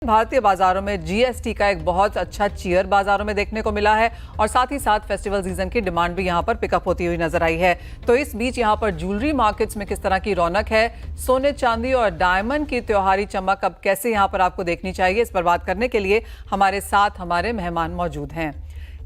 भारतीय बाजारों में जीएसटी का एक बहुत अच्छा चीयर बाजारों में देखने को मिला है और साथ ही साथ फेस्टिवल सीजन की डिमांड भी यहां पर पिकअप होती हुई नजर आई है। तो इस बीच यहां पर ज्वेलरी मार्केट्स में किस तरह की रौनक है, सोने चांदी और डायमंड की त्योहारी चमक अब कैसे यहां पर आपको देखनी चाहिए, इस पर बात करने के लिए हमारे साथ हमारे मेहमान मौजूद हैं।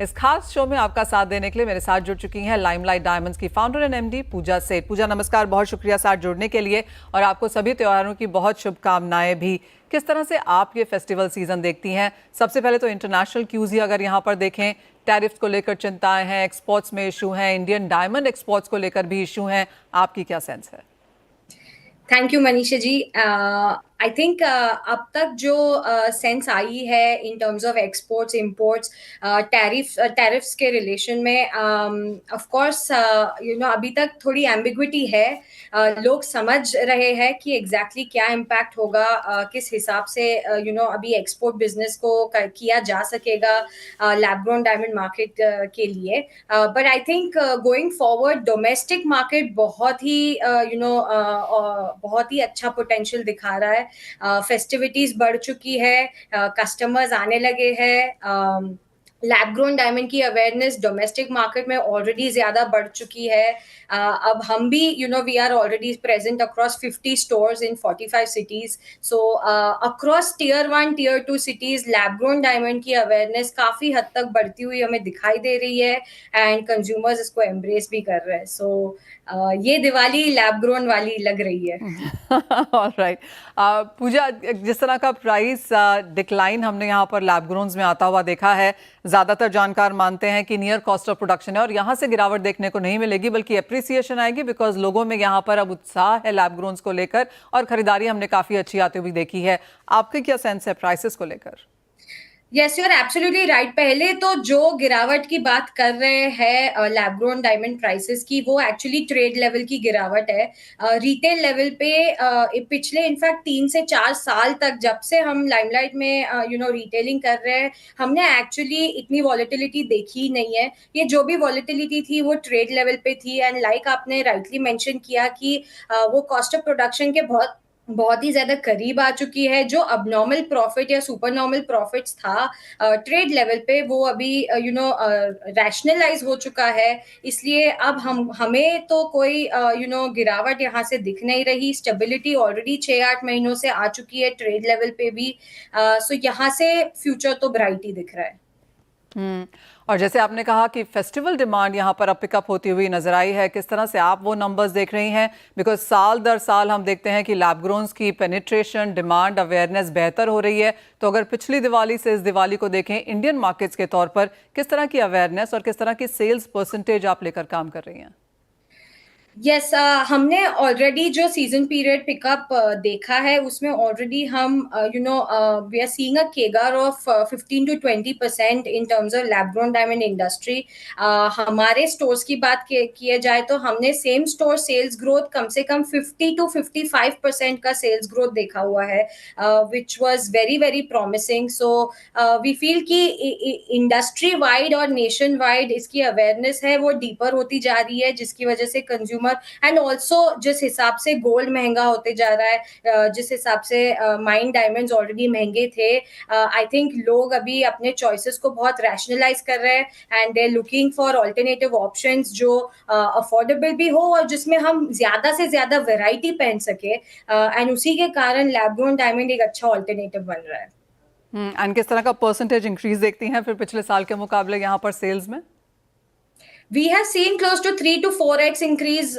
इस खास शो में आपका साथ देने के लिए मेरे साथ जुड़ चुकी हैं लाइमलाइट डायमंड्स की फाउंडर एंड एमडी पूजा सेठ। पूजा नमस्कार, बहुत शुक्रिया साथ जुड़ने के लिए और आपको सभी त्योहारों की बहुत शुभकामनाएं भी। किस तरह से आप ये फेस्टिवल सीजन देखती हैं? सबसे पहले तो इंटरनेशनल क्यूज ही अगर यहाँ पर देखें, टैरिफ्स को लेकर चिंताएं हैं, एक्सपोर्ट्स में इशू हैं, इंडियन डायमंड एक्सपोर्ट्स को लेकर भी इशू हैं, आपकी क्या सेंस है? Thank you Manisha ji. I think अब तक जो सेंस आई है in terms of exports imports tariffs के रिलेशन में, ऑफ कोर्स अभी तक थोड़ी एम्बिग्विटी है। लोग समझ रहे हैं कि एग्जैक्टली क्या इम्पैक्ट होगा, किस हिसाब से अभी एक्सपोर्ट बिजनेस को किया जा सकेगा लैब ग्रोन डायमंड मार्केट के लिए। But I think going forward domestic market बहुत ही बहुत ही अच्छा पोटेंशियल दिखा रहा है। फेस्टिविटीज बढ़ चुकी है, कस्टमर्स आने लगे हैं। लैब ग्रोन डायमंड की अवेयरनेस डोमेस्टिक मार्केट में ऑलरेडी ज्यादा बढ़ चुकी है। अब हम भी we are already present across 50 stores in 45 cities. So across tier 1 tier 2 cities lab grown diamond की अवेयरनेस काफी हद तक बढ़ती हुई हमें दिखाई दे रही है एंड कंज्यूमर्स इसको एम्ब्रेस भी कर रहे हैं। सो ये दिवाली लैब ग्रोन वाली लग रही है। ऑलराइट। पूजा, जिस तरह का प्राइस डिक्लाइन हमने यहाँ पर लैब ग्रोन्स में आता हुआ देखा है, ज्यादातर जानकार मानते हैं कि नियर कॉस्ट ऑफ प्रोडक्शन है और यहाँ से गिरावट देखने को नहीं मिलेगी बल्कि एप्रिसिएशन आएगी, बिकॉज लोगों में यहाँ पर अब उत्साह है लैब ग्रोन्स को लेकर और खरीदारी हमने काफी अच्छी आती हुई देखी है। आपके क्या सेंस है प्राइसेस को लेकर? Yes, you are absolutely right. पहले तो जो गिरावट की बात कर रहे हैं लैब ग्रोन डायमंड प्राइसेस की, वो एक्चुअली ट्रेड लेवल की गिरावट है। रिटेल लेवल पे पिछले इनफैक्ट 3 से 4 साल तक, जब से हम लाइमलाइट में रिटेलिंग कर रहे हैं, हमने एक्चुअली इतनी वॉलेटिलिटी देखी ही नहीं है। ये जो भी वॉलेटिलिटी थी वो ट्रेड लेवल पे थी एंड लाइक आपने राइटली मेंशन किया कि वो कॉस्ट ऑफ प्रोडक्शन के बहुत ही ज्यादा करीब आ चुकी है। जो अबनॉर्मल प्रॉफिट या सुपर नॉर्मल प्रॉफिट्स था ट्रेड लेवल पे, वो अभी रैशनलाइज हो चुका है। इसलिए अब हमें तो कोई गिरावट यहाँ से दिख नहीं रही। स्टेबिलिटी ऑलरेडी 6-8 महीनों से आ चुकी है ट्रेड लेवल पे भी। सो यहाँ से फ्यूचर तो ब्राइट ही दिख रहा है। और जैसे आपने कहा कि फेस्टिवल डिमांड यहाँ पर अब पिकअप होती हुई नजर आई है, किस तरह से आप वो नंबर्स देख रही हैं? बिकॉज साल दर साल हम देखते हैं कि लैब ग्रोन्स की पेनिट्रेशन, डिमांड, अवेयरनेस बेहतर हो रही है। तो अगर पिछली दिवाली से इस दिवाली को देखें इंडियन मार्केट्स के तौर पर, किस तरह की अवेयरनेस और किस तरह की सेल्स परसेंटेज आप लेकर काम कर रही हैं? यस, हमने ऑलरेडी जो सीजन पीरियड पिकअप देखा है उसमें ऑलरेडी हम we are seeing a CAGR of 15 to 20% in terms of lab grown diamond industry. हमारे स्टोर्स की बात किया जाए तो हमने सेम स्टोर सेल्स ग्रोथ कम से कम 50 to 55% का सेल्स ग्रोथ देखा हुआ है, which was very very promising. So we feel कि इंडस्ट्री वाइड और नेशन वाइड इसकी अवेयरनेस है वो डीपर होती जा रही है, जिसकी वजह से कंज्यूमर एंड ऑल्सो जिस हिसाब से गोल्ड महंगा होते जा रहा है, जिस हिसाब से माइन डायमंड्स ऑलरेडी महंगे थे, आई थिंक लोग अभी अपने चॉइसेस को बहुत रैशनलाइज कर रहे हैं and they are looking for alternative options जो अफोर्डेबल भी हो और जिसमें हम ज्यादा से ज्यादा वैरायटी पहन सके, एंड उसी के कारण लैब ग्रोन डायमंड एक अच्छा ऑल्टरनेटिव बन रहा है। एंड किस तरह का परसेंटेज इंक्रीज देखती हैं फिर पिछले साल के मुकाबले यहाँ पर सेल्स में? We have seen close to 3 to 4x increase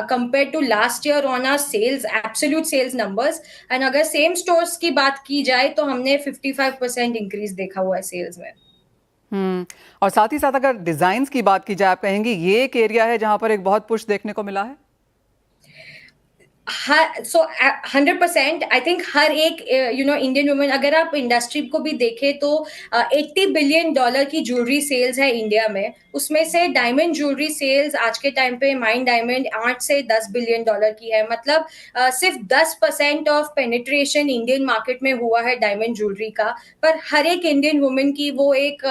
compared to last year on our sales, absolute sales numbers. And अगर same stores की बात की जाए तो हमने 55% increase देखा हुआ है sales में। और साथ ही साथ अगर डिजाइन्स की बात की जाए, आप कहेंगे ये एक एरिया है जहां पर एक बहुत पुश देखने को मिला है? सो 100% आई थिंक हर एक इंडियन वुमेन, अगर आप इंडस्ट्री को भी देखें तो $80 बिलियन की ज्वेलरी सेल्स है इंडिया में। उसमें से डायमंड ज्वेलरी सेल्स आज के टाइम पे माइन डायमंड 8 से 10 बिलियन डॉलर की है। मतलब सिर्फ 10% ऑफ पेनिट्रेशन इंडियन मार्केट में हुआ है डायमंड ज्वेलरी का। पर हर एक इंडियन वुमेन की वो एक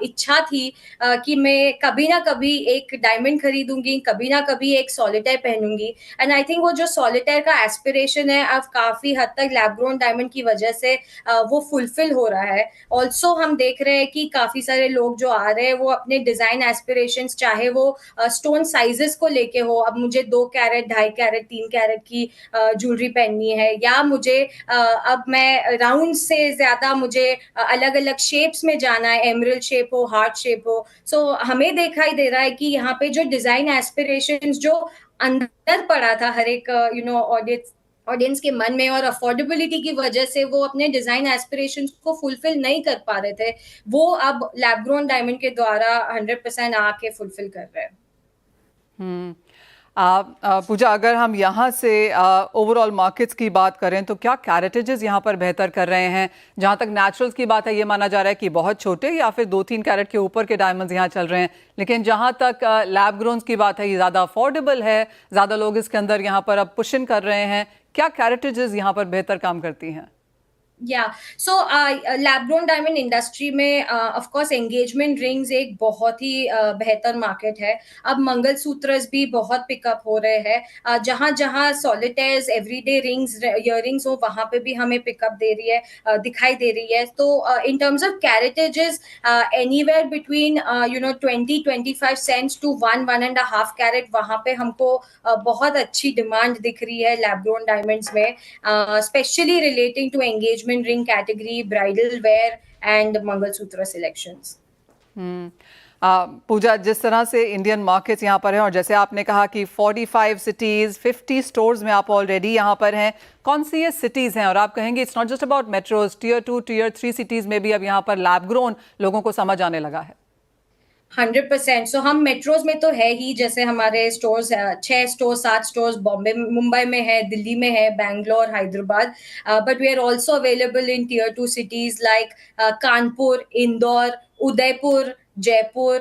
इच्छा थी कि मैं कभी ना कभी एक डायमंड खरीदूंगी, कभी ना कभी एक सॉलिटायर पहनूंगी। एंड आई थिंक वो जो सॉलिटेयर का एस्पिरेशन है अब काफी हद तक लैब ग्रोन डायमंड की वजह से वो फुलफिल हो रहा है। ऑल्सो हम देख रहे हैं कि काफी सारे लोग जो आ रहे हैं वो अपने डिजाइन एस्पिरेशंस, चाहे वो स्टोन साइजेस को लेके हो, अब मुझे 2 कैरेट, 2.5 कैरेट, 3 कैरेट की ज्वेलरी पहननी है, या मुझे अब मैं राउंड से ज्यादा मुझे अलग अलग शेप्स में जाना है, एमरल्ड शेप हो, हार्ट शेप हो। सो हमें दिखाई दे रहा है कि यहाँ पे जो डिजाइन एस्पिरेशंस जो अंदर पड़ा था हर एक ऑडियंस के मन में, और अफोर्डेबिलिटी की वजह से वो अपने डिजाइन एस्पिरेशंस को फुलफिल नहीं कर पा रहे थे, वो अब लैब ग्रोन डायमंड के द्वारा 100% आके फुलफिल कर रहे हैं। पूजा, अगर हम यहाँ से ओवरऑल मार्केट्स की बात करें तो क्या कैरेटेजेस यहाँ पर बेहतर कर रहे हैं? जहाँ तक नेचुरल्स की बात है, ये माना जा रहा है कि बहुत छोटे या फिर 2-3 कैरेट के ऊपर के डायमंड्स यहाँ चल रहे हैं, लेकिन जहाँ तक लैब ग्रोन्स की बात है, ये ज़्यादा अफोर्डेबल है, ज़्यादा लोग इसके अंदर यहाँ पर अब पुश इन कर रहे हैं। क्या कैरेटेजेस यहाँ पर बेहतर काम करती हैं? सो लैब ग्रोन डायमंड इंडस्ट्री में ऑफ कोर्स एंगेजमेंट रिंग्स एक बहुत ही बेहतर मार्केट है। अब मंगलसूत्रस भी बहुत पिकअप हो रहे हैं, जहां जहां सॉलिटेयर्स, एवरीडे रिंग्स, इयररिंग्स हो, वहां पे भी हमें पिकअप दे रही है, दिखाई दे रही है। तो in terms of caratages, anywhere between 20-25 cents to 1-1.5 carat, वहां पे हमको बहुत अच्छी डिमांड दिख रही है लैब ग्रोन डायमंड्स में, specially relating to engagement ring category, bridal wear and Mangalsutra selections. Pooja, जिस तरह से इंडियन मार्केट्स यहाँ पर हैं और जैसे आपने कहा कि 45 सिटीज़, 50 स्टोर्स में आप ऑलरेडी यहाँ पर हैं, कौन सी ये सिटीज़ हैं? और आप कहेंगे it's not just about metros, tier 2, tier 3 cities में भी अब यहाँ पर लैब ग्रोन लोगों को समझ आने लगा है। 100%। सो हम मेट्रोज में तो है ही, जैसे हमारे stores 6 store 7 stores Bombay, Mumbai में है, दिल्ली में है, Bangalore, Hyderabad, but we are also available in tier 2 cities like Kanpur, Indore, Udaipur, Jaipur,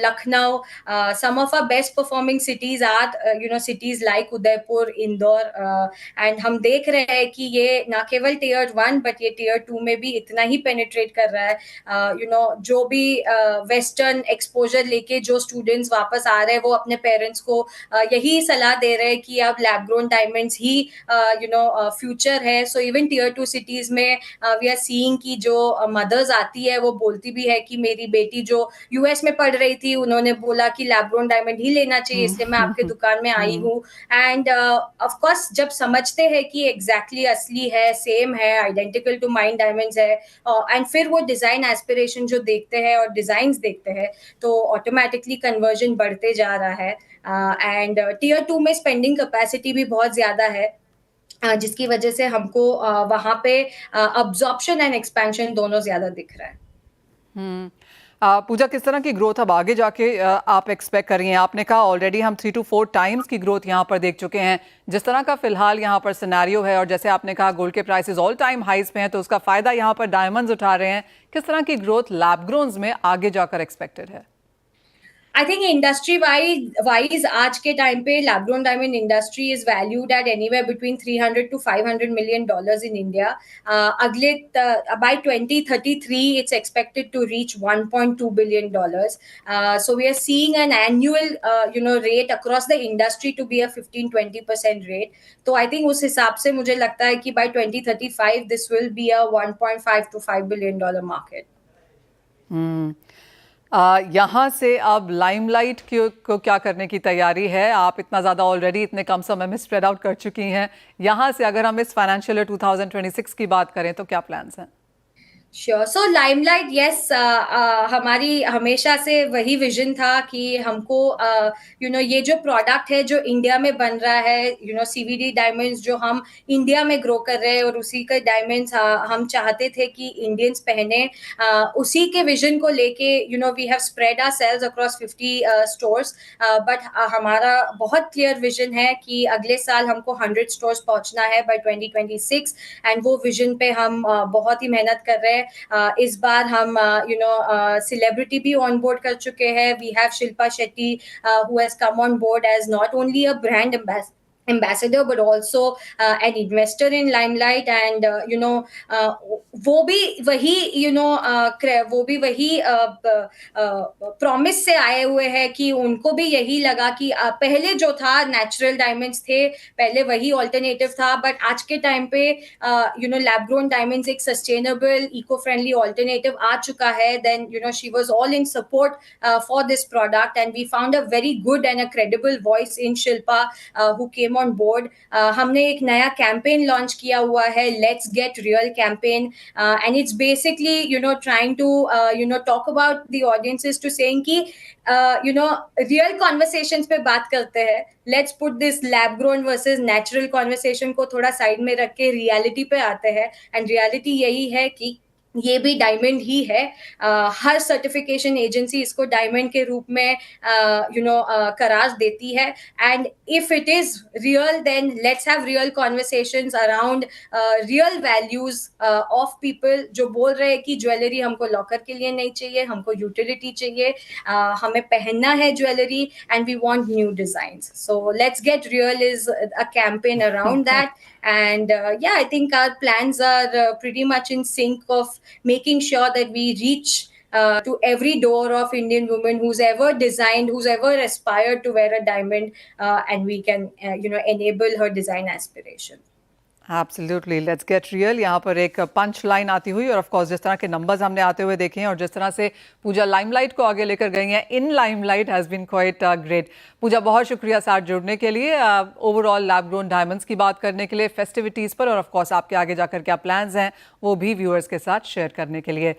Lucknow. Some of our best performing cities are, cities like Udaipur, Indore, and हम देख रहे हैं कि ये ना केवल टीयर 1 बट ये टीयर 2 में भी इतना ही पेनिट्रेट कर रहा है। जो भी वेस्टर्न एक्सपोजर लेके जो स्टूडेंट्स वापस आ रहे हैं, वो अपने पेरेंट्स को यही सलाह दे रहे हैं कि अब लैब ग्रोन डायमंड्स ही फ्यूचर है। सो इवन टीयर 2 सिटीज में वी आर सीइंग कि जो मदर्स आती है वो बोलती भी है कि मेरी बेटी जो यूएस में पढ़ रही थी, उन्होंने बोला कि लैब ग्रोन डायमंड ही लेना चाहिए, इसलिए मैं आपके दुकान में आई हूँ। एंड ऑफ कोर्स जब समझते हैं कि एग्जैक्टली असली है, सेम है, आइडेंटिकल टू माइन डायमंड्स है, एंड फिर वो डिजाइन एस्पिरेशन जो देखते हैं और डिजाइन्स देखते हैं, तो ऑटोमेटिकली कन्वर्जन बढ़ते जा रहा है। एंड टीयर 2 में स्पेंडिंग कैपेसिटी भी बहुत ज्यादा है, जिसकी वजह से हमको वहां पे अब्जॉर्प्शन एंड एक्सपेंशन दोनों ज्यादा दिख रहा है। पूजा, किस तरह की ग्रोथ अब आगे जाके आप एक्सपेक्ट कर रही हैं? आपने कहा ऑलरेडी हम 3 to 4 टाइम्स की ग्रोथ यहाँ पर देख चुके हैं। जिस तरह का फिलहाल यहाँ पर सिनेरियो है और जैसे आपने कहा गोल्ड के प्राइसेस ऑल टाइम हाइज पे हैं, तो उसका फायदा यहाँ पर डायमंड्स उठा रहे हैं। किस तरह की ग्रोथ लैब ग्रोन्स में आगे जाकर एक्सपेक्टेड है? आई थिंक इंडस्ट्री वाइज आज के टाइम पे lab grown diamond industry is valued at anywhere between $300 to $500 million in India. अगले by 2033 it's expected to reach $1.2 billion. So we are seeing an annual rate across the industry to be a 15-20% rate. तो I think उस हिसाब से मुझे लगता है कि by 2035 this will be a $1.5 to $5 billion मार्केट। यहाँ से अब लाइमलाइट को क्या करने की तैयारी है? आप इतना ज़्यादा ऑलरेडी इतने कम समय में स्प्रेड आउट कर चुकी हैं। यहाँ से अगर हम इस फाइनेंशियल ईयर 2026 की बात करें तो क्या प्लान्स हैं? श्योर। सो लाइमलाइट, यस, हमारी हमेशा से वही विजन था कि हमको ये जो प्रोडक्ट है जो इंडिया में बन रहा है, सीवीडी डायमंड्स जो हम इंडिया में ग्रो कर रहे हैं, और उसी के डायमंड्स हम चाहते थे कि इंडियंस पहने। उसी के विजन को लेके we have spread ourselves across 50 stores, but हमारा बहुत क्लियर विजन है कि अगले साल हमको 100 स्टोर्स पहुंचना है बाय 2026, एंड वो विजन पे हम बहुत ही मेहनत कर रहे हैं। इस बार हम सेलिब्रिटी भी ऑन बोर्ड कर चुके हैं। We have Shilpa Shetty who has come on board as not only a brand ambassador but also an investor in Limelight, and वो भी वही वो भी वही प्रॉमिस से आए हुए हैं कि उनको भी यही लगा कि पहले जो था नेचुरल डायमंड्स थे, पहले वही ऑल्टरनेटिव था, बट आज के टाइम पे लैब ग्रोन डायमंड्स एक सस्टेनेबल इको फ्रेंडली ऑल्टरनेटिव आ चुका है. Then she was all in support for this product, and we found a very good and a credible voice in Shilpa who came on board. हमने एक नया campaign launch किया हुआ है, let's get real campaign, and it's basically trying to talk about the audiences to saying कि real conversations पे बात करते हैं. Let's put this lab grown versus natural conversation को थोड़ा साइड में रख के रियलिटी पे आते हैं, एंड रियलिटी यही है कि ये भी डायमंड ही है. हर सर्टिफिकेशन एजेंसी इसको डायमंड के रूप में करार देती है, and if it is real then let's have real conversations around real values of people जो बोल रहे हैं कि ज्वेलरी हमको लॉकर के लिए नहीं चाहिए, हमको यूटिलिटी चाहिए, हमें पहनना है jewellery, and we want new designs. So let's get real is a campaign around that. And yeah, I think our plans are pretty much in sync of making sure that we reach to every door of Indian women who's ever designed, who's ever aspired to wear a diamond, and we can enable her design aspiration. Absolutely, let's get real. यहाँ पर एक punch line आती हुई और of course जिस तरह के numbers हमने आते हुए देखे हैं और जिस तरह से पूजा लाइमलाइट को आगे लेकर गई हैं, in limelight has been quite great. Pooja, बहुत शुक्रिया साथ जुड़ने के लिए, ओवरऑल लैब ग्रोन डायमंड्स की बात करने के लिए, फेस्टिविटीज़ पर, और ऑफ कोर्स आपके आगे जाकर क्या प्लान्स हैं वो भी व्यूअर्स के साथ शेयर करने के लिए.